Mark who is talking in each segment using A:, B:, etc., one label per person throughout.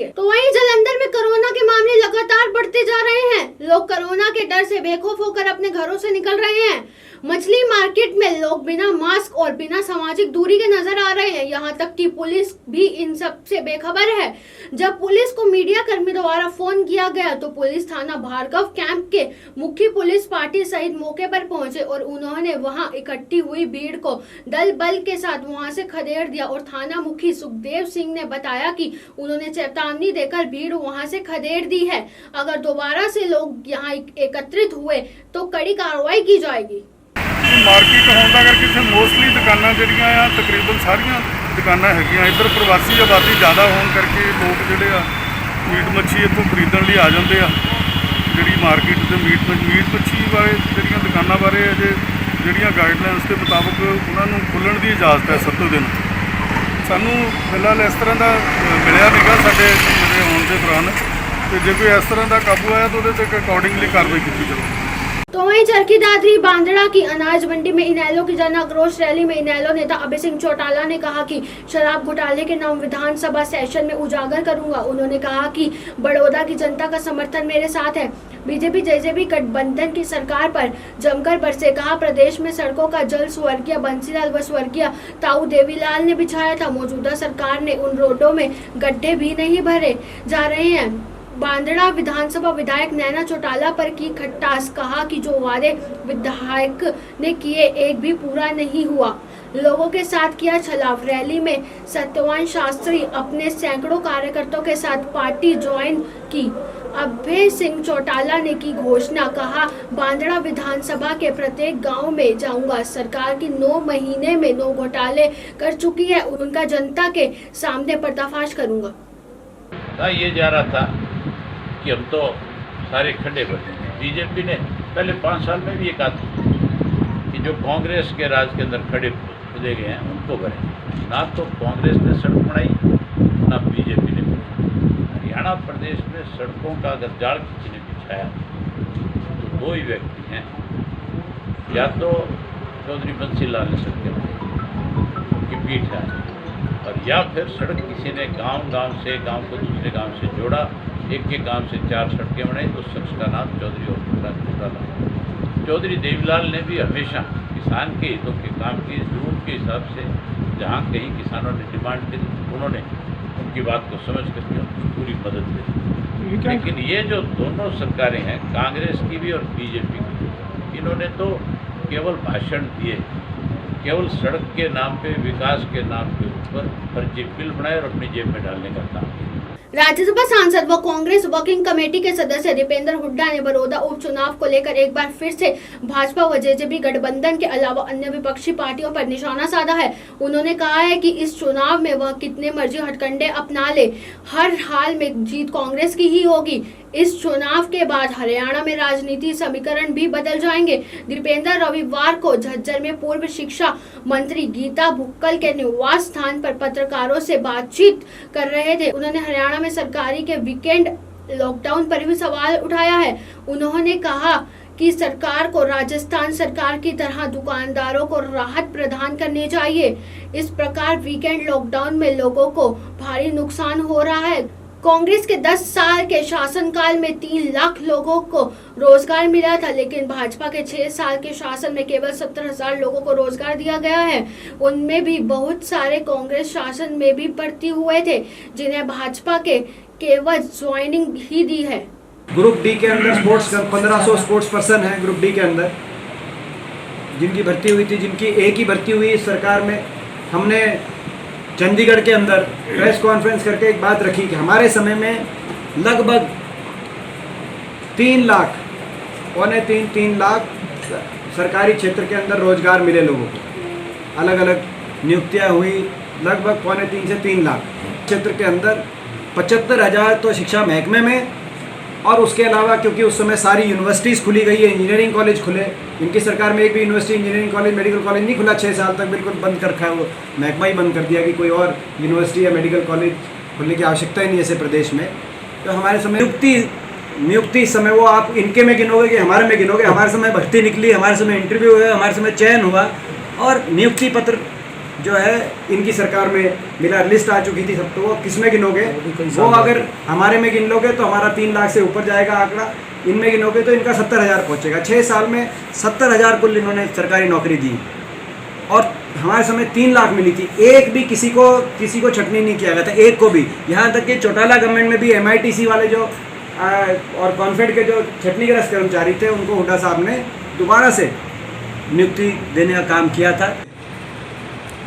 A: देखिए। तो वहीं जालंधर में कोरोना के मामले लगातार बढ़ते जा रहे हैं। लोग कोरोना के डर से बेखौफ होकर अपने घरों से निकल रहे हैं। मछली मार्केट में लोग बिना मास्क और बिना सामाजिक दूरी के नजर आ रहे हैं। यहाँ तक कि पुलिस भी इन सब से बेखबर है। जब पुलिस को मीडिया कर्मी द्वारा फोन किया गया तो पुलिस थाना भार्गव कैंप के मुख्य पुलिस पार्टी सहित मौके पर पहुंचे और उन्होंने वहां इकट्ठी हुई भीड़ को दल बल के साथ वहां से खदेड़ दिया। और थाना मुखी सुखदेव सिंह ने बताया कि उन्होंने चेतावनी देकर भीड़ वहां से खदेड़ दी है। अगर दोबारा से लोग यहाँ एकत्रित हुए तो कड़ी कार्रवाई की जाएगी।
B: मार्केट होने का करके इतने मोस्टली दुकाना जड़ियाँ आ तकरीबन सारिया दुकाना है। इधर प्रवासी आबादी ज़्यादा होने करके लोग जोड़े मीट मच्छी इतों खरीदने लिए आ जाते जी मार्केट से मीट मच्छी बारे जी दुकाना बारे अजे जी गाइडलाइनस के मुताबिक उन्होंने खुलण की इजाजत है 7 दिन। सानू फिलहाल इस तरह का मिलया नहीं साढ़े आने के दौरान, तो जो कोई इस तरह का काबू आया तो वो अकॉर्डिंगली कार्रवाई की जाए।
A: तो वहीं चरखी दादरी बांदड़ा की अनाज मंडी में इनेलो की जन आक्रोश रैली में इनेलो नेता अभय सिंह चौटाला ने कहा कि शराब घोटाले के नाम विधानसभा सेशन में उजागर करूंगा। उन्होंने कहा कि बड़ौदा की जनता का समर्थन मेरे साथ है। बीजेपी जेजेपी गठबंधन की सरकार पर जमकर बरसे। कहा प्रदेश में सड़कों का जल स्वर्गीय बंसीलाल व स्वर्गीय ताऊ देवीलाल ने बिछाया था। मौजूदा सरकार ने उन रोडों में गड्ढे भी नहीं भरे जा रहे हैं। बांदड़ा विधानसभा विधायक नैना चौटाला पर की खट्टास। कहा कि जो वादे विधायक ने किए एक भी पूरा नहीं हुआ। लोगों के साथ किया छलाव। रैली में सत्यवान शास्त्री अपने सैकड़ों कार्यकर्ताओं के साथ पार्टी ज्वाइन की। अभय सिंह चौटाला ने की घोषणा। कहा बांदड़ा विधानसभा के प्रत्येक गांव में जाऊंगा। सरकार की 9 महीने में 9 घोटाले कर चुकी है, उनका जनता के सामने पर्दाफाश करूंगा।
C: ये जा रहा था कि हम तो सारे खड़े बैठे। बीजेपी ने पहले 5 साल में भी ये कहा था कि जो कांग्रेस के राज के अंदर खड़े खुदे गए हैं उनको करें। ना तो कांग्रेस ने सड़क बनाई ना बीजेपी ने बनाई। हरियाणा प्रदेश में सड़कों का अगर जाल किसी ने बिछाया तो 2 ही व्यक्ति हैं, या तो चौधरी बंसीलाल ने सड़कें बनाई, उनकी पीठ है, और या फिर सड़क किसी ने गांव से गांव को दूसरे गांव से जोड़ा। एक के गांव से 4 सड़कें बनाई तो शख्स का नाम चौधरी और चौटाला। चौधरी देवीलाल ने भी हमेशा किसान के हितों के काम की जरूरत के हिसाब से जहां कहीं किसानों ने डिमांड की उन्होंने उनकी बात को समझ करके उनकी पूरी मदद दी। लेकिन ये जो दोनों सरकारें हैं, कांग्रेस की भी और बीजेपी की, इन्होंने तो केवल भाषण दिए, केवल सड़क के नाम पे, विकास के नाम के ऊपर फर्जी बिल बनाए और अपनी जेब में डालने का काम किया।
A: राज्यसभा सांसद व कांग्रेस वर्किंग कमेटी के सदस्य दीपेंद्र हुड्डा ने बड़ौदा उपचुनाव को लेकर एक बार फिर से भाजपा व जेजेपी गठबंधन के अलावा अन्य विपक्षी पार्टियों पर निशाना साधा है। उन्होंने कहा है कि इस चुनाव में वह कितने मर्जी हथकंडे अपना ले, हर हाल में जीत कांग्रेस की ही होगी। इस चुनाव के बाद हरियाणा में राजनीति समीकरण भी बदल जाएंगे। दीपेंद्र रविवार को झज्जर में पूर्व शिक्षा मंत्री गीता भुक्कल के निवास स्थान पर पत्रकारों से बातचीत कर रहे थे। उन्होंने हरियाणा में सरकारी के वीकेंड लॉकडाउन पर भी सवाल उठाया है। उन्होंने कहा कि सरकार को राजस्थान सरकार की तरह दुकानदारों को राहत प्रदान करनी चाहिए। इस प्रकार वीकेंड लॉकडाउन में लोगों को भारी नुकसान हो रहा है। कांग्रेस के 10 साल के शासनकाल में 3 लाख लोगों को रोजगार मिला था, लेकिन भाजपा के 6 साल के शासन में केवल 70,000 लोगों को रोजगार दिया गया है। उनमें भी बहुत सारे कांग्रेस शासन में भी भर्ती हुए थे, जिन्हें भाजपा के केवल ज्वाइनिंग ही दी है।
D: ग्रुप डी के अंदर 1500 स्पोर्ट्स पर्सन है। ग्रुप डी के अंदर जिनकी भर्ती हुई थी, जिनकी एक ही भर्ती हुई इस सरकार में। हमने चंडीगढ़ के अंदर प्रेस कॉन्फ्रेंस करके एक बात रखी कि हमारे समय में लगभग 3 लाख, 3 लाख सरकारी क्षेत्र के अंदर रोजगार मिले लोगों को। अलग अलग नियुक्तियां हुई, लगभग 3.25 से 3 लाख क्षेत्र के अंदर। 75,000 तो शिक्षा महकमे में, और उसके अलावा क्योंकि उस समय सारी यूनिवर्सिटीज़ खुली गई है, इंजीनियरिंग कॉलेज खुले। इनकी सरकार में एक भी university, engineering college, medical college नहीं खुला 6 साल तक, बिल्कुल बंद कर रखा है। वो महकमा ही बंद कर दिया कि कोई और यूनिवर्सिटी या मेडिकल कॉलेज खुलने की आवश्यकता ही नहीं है ऐसे प्रदेश में। तो हमारे समय नियुक्ति इस समय वो आप इनके में गिनोगे कि हमारे में गिनोगे। हमारे समय भर्ती निकली, हमारे समय इंटरव्यू हुआ, हमारे समय चयन हुआ, और नियुक्ति पत्र जो है इनकी सरकार में मिला, लिस्ट आ चुकी थी सबको, वो किसमें गिनोगे? वो अगर हमारे में गिन लोगे तो हमारा 3 लाख से ऊपर जाएगा आंकड़ा, इनमें गिनोगे तो इनका 70,000 पहुँचेगा। 6 साल में 70,000 कुल इन्होंने सरकारी नौकरी दी और हमारे समय 3 लाख मिली थी। एक भी किसी को छटनी नहीं किया गया था, एक को भी। यहाँ तक कि चौटाला गवर्नमेंट में भी MITC वाले जो और कॉन्फेड के जो छटनी ग्रस्त कर्मचारी थे उनको हुड्डा साहब ने दोबारा से नियुक्ति देने का काम किया था।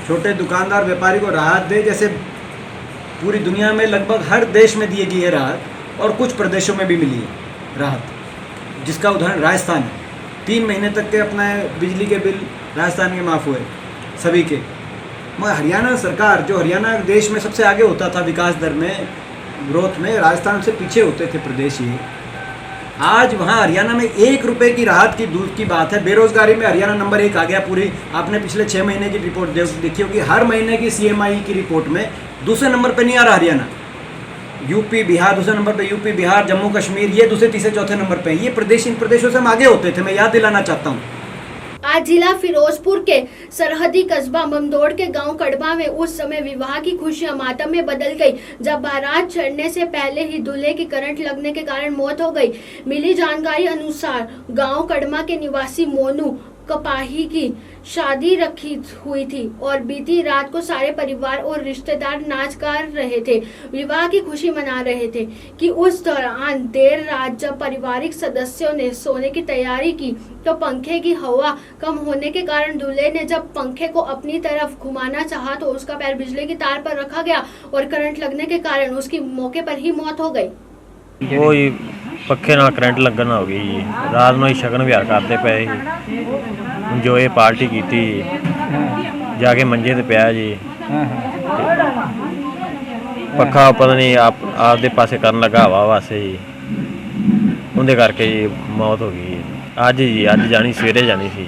D: छोटे दुकानदार व्यापारी को राहत दे, जैसे पूरी दुनिया में लगभग हर देश में दी गई है राहत और कुछ प्रदेशों में भी मिली है राहत, जिसका उदाहरण राजस्थान है। 3 महीने तक के अपना बिजली के बिल राजस्थान के माफ़ हुए सभी के। मगर हरियाणा सरकार, जो हरियाणा देश में सबसे आगे होता था विकास दर में, ग्रोथ में, राजस्थान से पीछे होते थे प्रदेश ये। आज वहाँ हरियाणा में 1 रुपये की राहत की दूर की बात है। बेरोजगारी में हरियाणा नंबर 1 आ गया पूरी। आपने पिछले 6 महीने की रिपोर्ट देखी होगी, हर महीने की CMI की रिपोर्ट में दूसरे नंबर पे नहीं आ रहा हरियाणा। यूपी बिहार दूसरे नंबर पे, यूपी बिहार जम्मू कश्मीर ये दूसरे तीसरे चौथे नंबर पे। ये प्रदेश, इन प्रदेशों से हम आगे होते थे, मैं याद दिलाना चाहता हूँ।
A: आज जिला फिरोजपुर के सरहदी कस्बा ममदोड़ के गांव कड़बा में उस समय विवाह की खुशियां मातम में बदल गई जब बारात चढ़ने से पहले ही दूल्हे की करंट लगने के कारण मौत हो गई। मिली जानकारी अनुसार गांव कड़मा के निवासी मोनू कपाही की शादी रखी हुई थी और बीती रात को सारे परिवार और रिश्तेदार नाच गा रहे थे, विवाह की खुशी मना रहे थे कि उस दौरान देर रात जब पारिवारिक सदस्यों ने सोने की तैयारी की तो पंखे की हवा कम होने के कारण दूल्हे ने जब पंखे को अपनी तरफ घुमाना चाहा तो उसका पैर बिजली की तार पर रखा गया और करंट लगने के कारण उसकी मौके पर ही मौत हो गई।
E: ਉਹ ਹੀ ਪੱਖੇ ਨਾਲ ਕਰੰਟ ਲੱਗਣ ਨਾਲ ਹੋ ਗਈ ਜੀ। ਰਾਤ ਨੂੰ ਹੀ ਸ਼ਗਨ ਵਿਆਹ ਕਰਦੇ ਪਏ ਸੀ, ਇੰਜੋਏ ਪਾਰਟੀ ਕੀਤੀ ਜੀ। ਜਾ ਕੇ ਮੰਜੇ ਤੇ ਪਿਆ ਜੀ, ਪੱਖਾ ਪਤਾ ਨਹੀਂ ਆਪਦੇ ਪਾਸੇ ਕਰਨ ਲੱਗਾ ਹਵਾ ਵਾਸਤੇ ਜੀ, ਉਹਦੇ ਕਰਕੇ ਜੀ ਮੌਤ ਹੋ ਗਈ। ਅੱਜ ਜਾਣੀ, ਸਵੇਰੇ ਜਾਣੀ ਸੀ,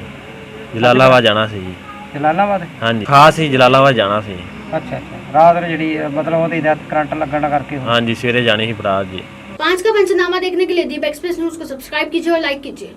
E: ਜਲਾਲਾਬਾਦ ਜਾਣਾ ਸੀ ਜੀ।
F: ਜਲਾਲਾਬਾਦ?
E: ਹਾਂਜੀ, ਖਾਸ ਹੀ ਜਲਾਲਾਬਾਦ ਜਾਣਾ ਸੀ।
F: ਅੱਛਾ ਅੱਛਾ, ਰਾਤ ਨੂੰ ਜਿਹੜੀ ਮਤਲਬ ਉਹਦੀ ਡੈਥ ਕਰੰਟ ਲੱਗਣ ਕਰਕੇ?
E: ਹਾਂਜੀ, ਸਵੇਰੇ ਜਾਣੀ ਸੀ ਬਰਾਤ ਜੀ।
A: 5 का पंचनामा देखने के लिए दीप एक्सप्रेस न्यूज को सब्सक्राइब कीजिए और लाइक कीजिए।